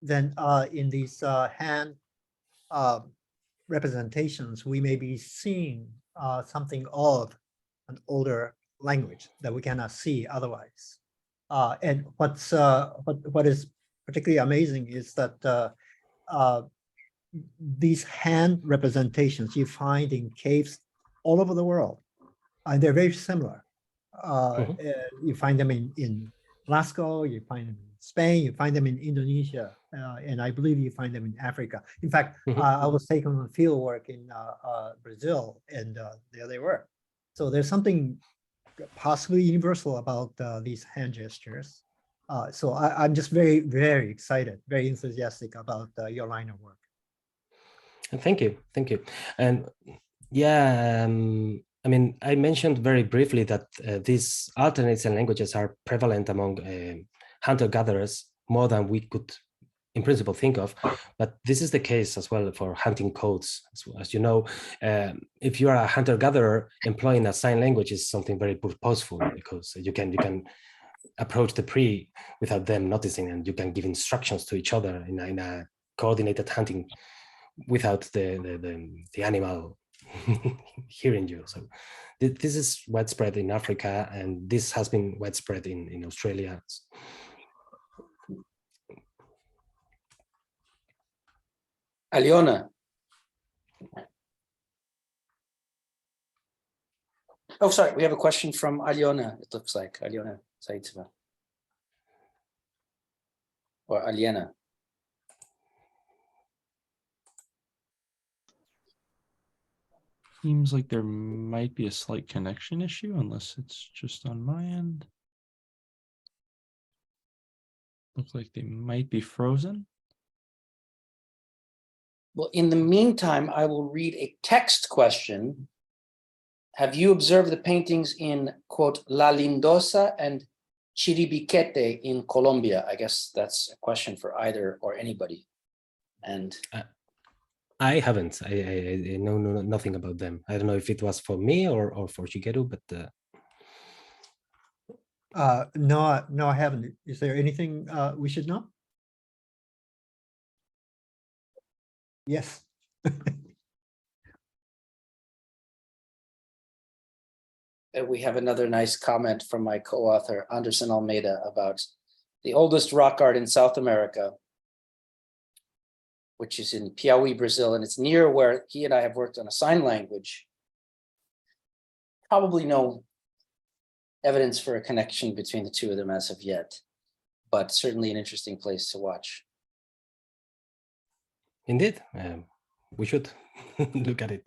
then in these hand representations, we may be seeing something of an older language that we cannot see otherwise. And what is particularly amazing is that these hand representations you find in caves all over the world, and they're very similar. You find them in Lasko, you find them in Spain, you find them in Indonesia, and I believe you find them in Africa. In fact, I was taking on field work in Brazil, and there they were. So there's something possibly universal about these hand gestures. So I'm just very, very excited, very enthusiastic about your line of work. Thank you, thank you. And yeah, I mean, I mentioned very briefly that these alternate sign languages are prevalent among hunter-gatherers more than we could in principle think of, but this is the case as well for hunting codes. As you know, if you are a hunter-gatherer, employing a sign language is something very purposeful, because you can approach the prey without them noticing, and you can give instructions to each other in a coordinated hunting without the animal hearing you. So this is widespread in Africa, and this has been widespread in Australia. Aliona. Oh, sorry, we have a question from Aliona, it looks like. Aliona Zaitseva. Or Aliena. Seems like there might be a slight connection issue, unless it's just on my end. Looks like they might be frozen. Well, in the meantime, I will read a text question. Have you observed the paintings in, quote, La Lindosa and Chiribiquete in Colombia? I guess that's a question for either or anybody. And I haven't. I know nothing about them. I don't know if it was for me or for Shigeru, but No, I haven't. Is there anything we should know? Yes. we have another nice comment from my co-author, Anderson Almeida, about the oldest rock art in South America, which is in Piauí, Brazil, and it's near where he and I have worked on a sign language. Probably no evidence for a connection between the two of them as of yet, but certainly an interesting place to watch. indeed, we should look at it.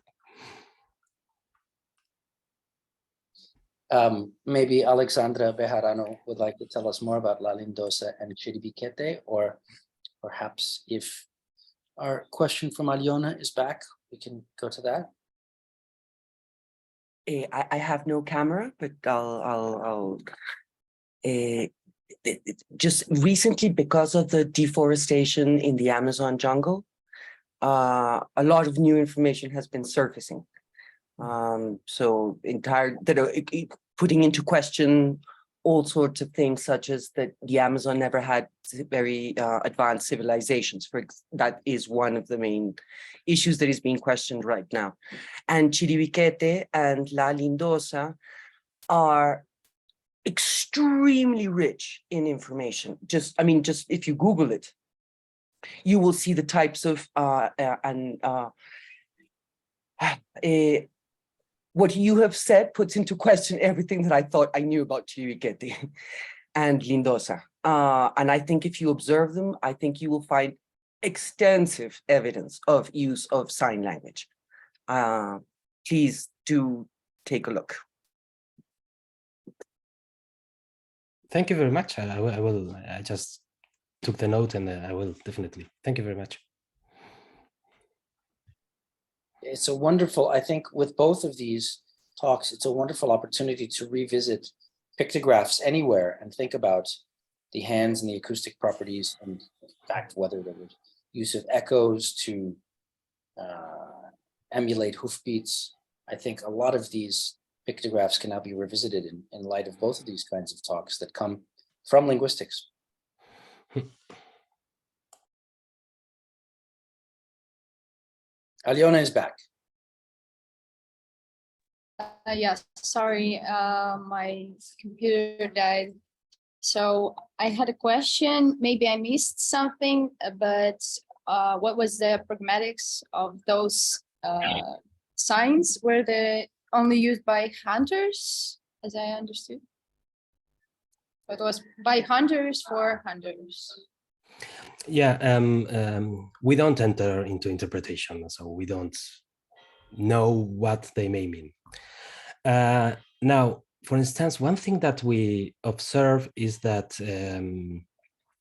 Maybe Alexandra Bejarano would like to tell us more about La Lindosa and Chiribiquete, or perhaps if our question from Aliona is back, we can go to that. I have no camera, but I'll just recently, because of the deforestation in the Amazon jungle, a lot of new information has been surfacing. So putting into question all sorts of things, such as that the Amazon never had very advanced civilizations. That is one of the main issues that is being questioned right now. And Chiribiquete and La Lindosa are extremely rich in information. Just if you Google it, you will see the types of what you have said puts into question everything that I thought I knew about Chiribiquete and Lindosa. And I think if you observe them, I think you will find extensive evidence of use of sign language. Please do take a look. Thank you very much. I will. I just took the note, and I will definitely. Thank you very much. It's a wonderful, I think with both of these talks, it's a wonderful opportunity to revisit pictographs anywhere and think about the hands and the acoustic properties, and in fact, whether there was use of echoes to emulate hoofbeats. I think a lot of these pictographs can now be revisited in light of both of these kinds of talks that come from linguistics. Aliona is back. Yes, sorry, my computer died. So I had a question, maybe I missed something, but what was the pragmatics of those signs? Were they only used by hunters, as I understood? It was by hunters for hunters. Yeah, we don't enter into interpretation, so we don't know what they may mean. Now, for instance, one thing that we observe is that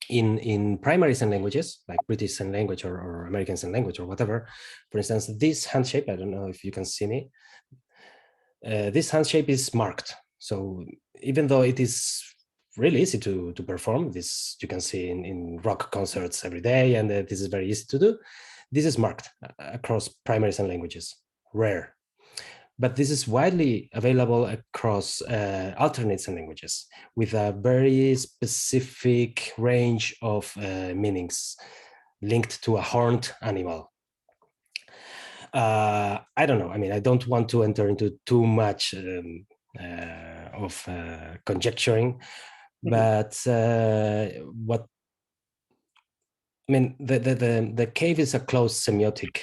in primary sign languages, like British Sign Language or American Sign Language or whatever, for instance, this hand shape, I don't know if you can see me, this hand shape is marked. So even though it is really easy to perform, this you can see in rock concerts every day, and this is very easy to do, this is marked across primary sign languages, rare. But this is widely available across alternate sign languages with a very specific range of meanings linked to a horned animal. I don't know. I mean, I don't want to enter into too much of conjecturing, but what I mean, the cave is a closed semiotic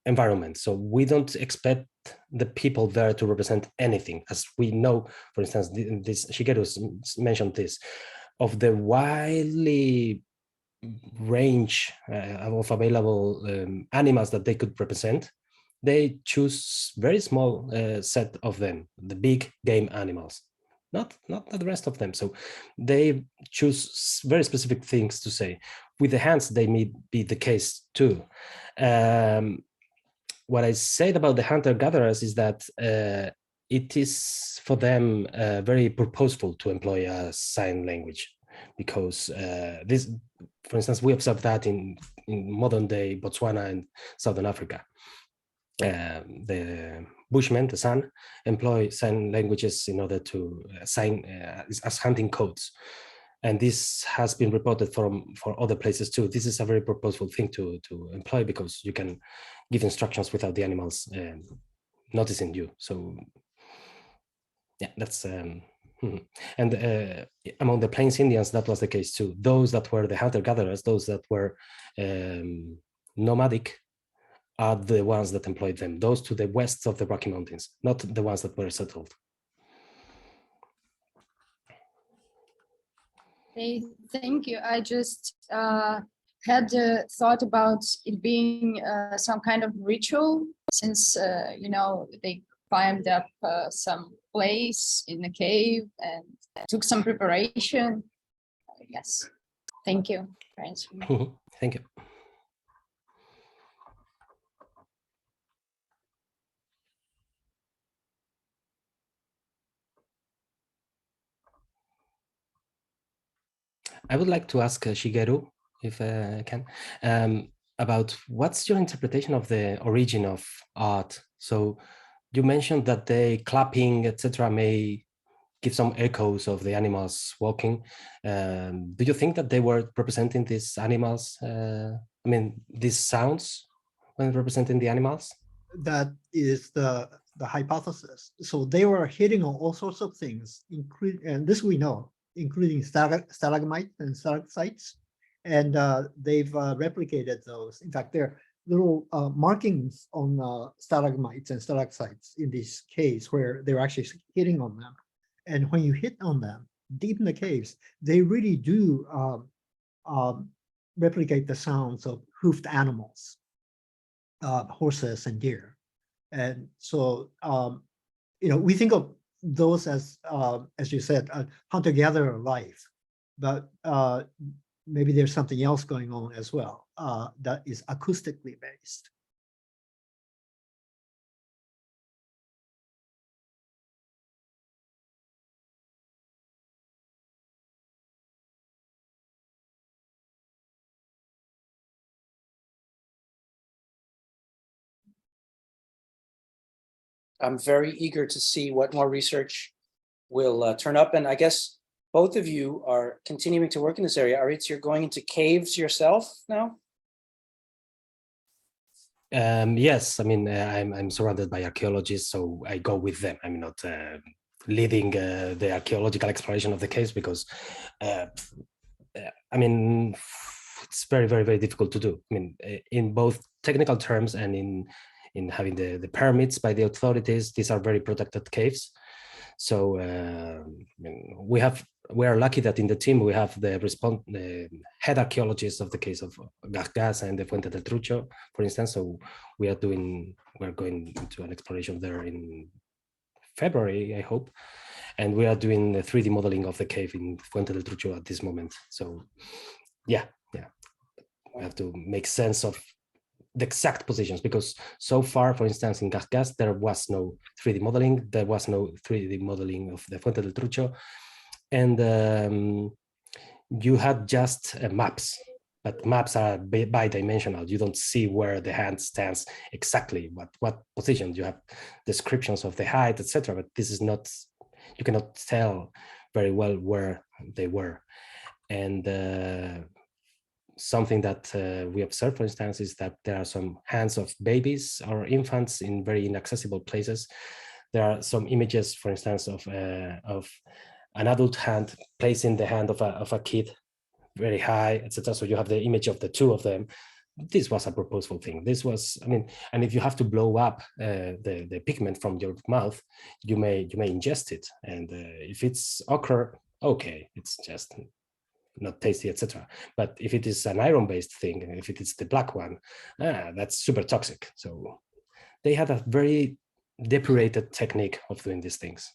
environment, so we don't expect the people there to represent anything, as we know. For instance, this Shigeru mentioned this of the widely range of available animals that they could represent. They choose very small set of them, the big game animals, not the rest of them. So they choose very specific things to say. With the hands, they may be the case too. What I said about the hunter-gatherers is that it is for them very purposeful to employ a sign language, because this, for instance, we observe that in modern day Botswana and Southern Africa. The Bushmen, the San, employ sign languages in order to sign as hunting codes. And this has been reported for other places too. This is a very purposeful thing to employ, because you can give instructions without the animals noticing you. So yeah, that's and among the Plains Indians, that was the case too. Those that were the hunter-gatherers, those that were nomadic, are the ones that employed them. Those to the west of the Rocky Mountains, not the ones that were settled. Okay, thank you. I just had the thought about it being some kind of ritual, since you know, they climbed up some place in the cave and took some preparation. Yes, thank you for answering. Thank you. I would like to ask Shigeru, if I can, about what's your interpretation of the origin of art? So you mentioned that the clapping, etc., may give some echoes of the animals walking. Do you think that they were representing these animals? I mean, these sounds when representing the animals? That is the hypothesis. So they were hitting on all sorts of things, including, and this we know, including stalagmites and stalactites, and they've replicated those. In fact, there are little markings on stalagmites and stalactites in this case where they're actually hitting on them. And when you hit on them deep in the caves, they really do replicate the sounds of hoofed animals, horses and deer. And so, you know, we think of those as you said, hunter-gatherer life, but maybe there's something else going on as well that is acoustically based. I'm very eager to see what more research will turn up. And I guess both of you are continuing to work in this area. Aritz, you're going into caves yourself now? Yes, I mean, I'm surrounded by archaeologists, so I go with them. I'm not leading the archaeological exploration of the caves, because I mean, it's very, very, very difficult to do. I mean, in both technical terms and in having the permits by the authorities, these are very protected caves. So we are lucky that in the team we have the head archaeologists of the case of Gargas and the Fuente del Trucho, for instance. So we're going into an exploration there in February, I hope. And we are doing the 3D modeling of the cave in Fuente del Trucho at this moment. So yeah, we have to make sense of the exact positions, because so far, for instance, in Gargas, there was no 3D modeling. There was no 3D modeling of the Fuente del Trucho. And you had just maps, but maps are bidimensional. You don't see where the hand stands exactly, what position. You have descriptions of the height, etc. But this is not, you cannot tell very well where they were. And something that we observe, for instance, is that there are some hands of babies or infants in very inaccessible places. There are some images, for instance, of an adult hand placing the hand of a kid very high, etc. So you have the image of the two of them. This was a purposeful thing. This was, I mean, and if you have to blow up the pigment from your mouth, you may ingest it. And if it's ochre, okay, it's just not tasty, etc. But if it is an iron-based thing, if it is the black one, that's super toxic. So they had a very depurated technique of doing these things.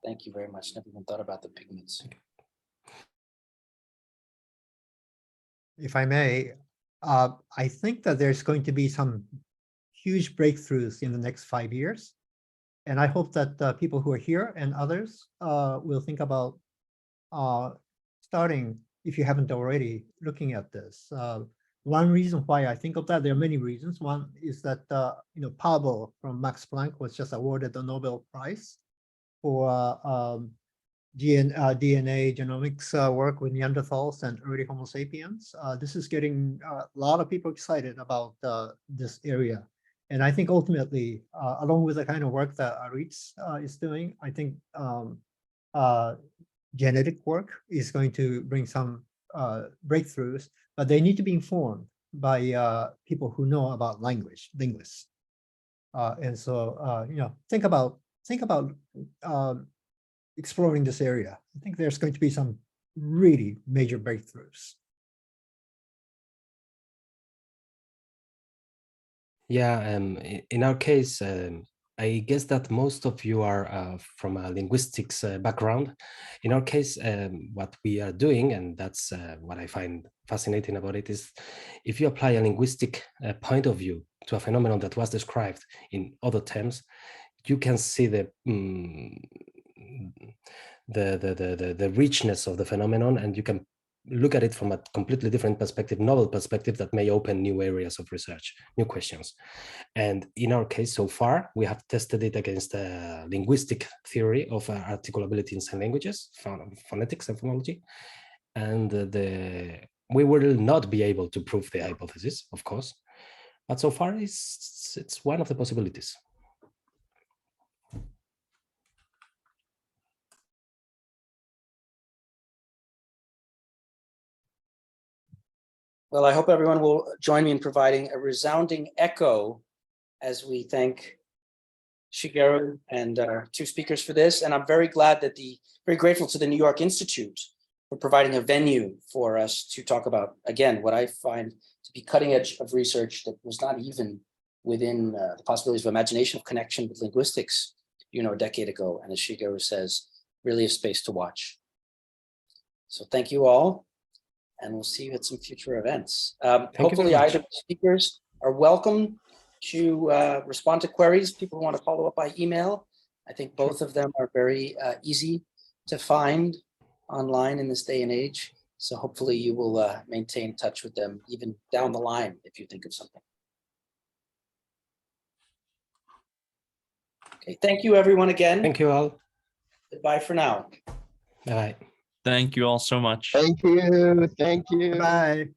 Thank you very much. Never even thought about the pigments. If I may, I think that there's going to be some huge breakthroughs in the next 5 years. And I hope that people who are here and others will think about starting, if you haven't already, looking at this. One reason why I think of that, there are many reasons. One is that Pablo from Max Planck was just awarded the Nobel Prize for DNA genomics work with Neanderthals and early Homo sapiens. This is getting a lot of people excited about this area. And I think ultimately, along with the kind of work that Aritz is doing, I think genetic work is going to bring some breakthroughs, but they need to be informed by people who know about linguists. And so, think about exploring this area. I think there's going to be some really major breakthroughs. Yeah, in our case, I guess that most of you are from a linguistics background. In our case, what we are doing, and that's what I find fascinating about it, is if you apply a linguistic point of view to a phenomenon that was described in other terms, you can see the richness of the phenomenon, and you can look at it from a completely different perspective, novel perspective that may open new areas of research, new questions. And in our case, so far, we have tested it against a linguistic theory of articulability in sign languages, phonetics and phonology. And we will not be able to prove the hypothesis, of course, but so far it's one of the possibilities. Well, I hope everyone will join me in providing a resounding echo as we thank Shigeru and our two speakers for this. And I'm very glad that very grateful to the New York Institute for providing a venue for us to talk about, again, what I find to be cutting edge of research that was not even within the possibilities of imagination of connection with linguistics, a decade ago. And as Shigeru says, really a space to watch. So thank you all. And we'll see you at some future events. Hopefully either speakers are welcome to respond to queries. People who want to follow up by email. I think both of them are very easy to find online in this day and age. So hopefully you will maintain touch with them even down the line if you think of something. Okay, thank you everyone again. Thank you all. Goodbye for now. Bye. Thank you all so much. Thank you. Thank you. Bye.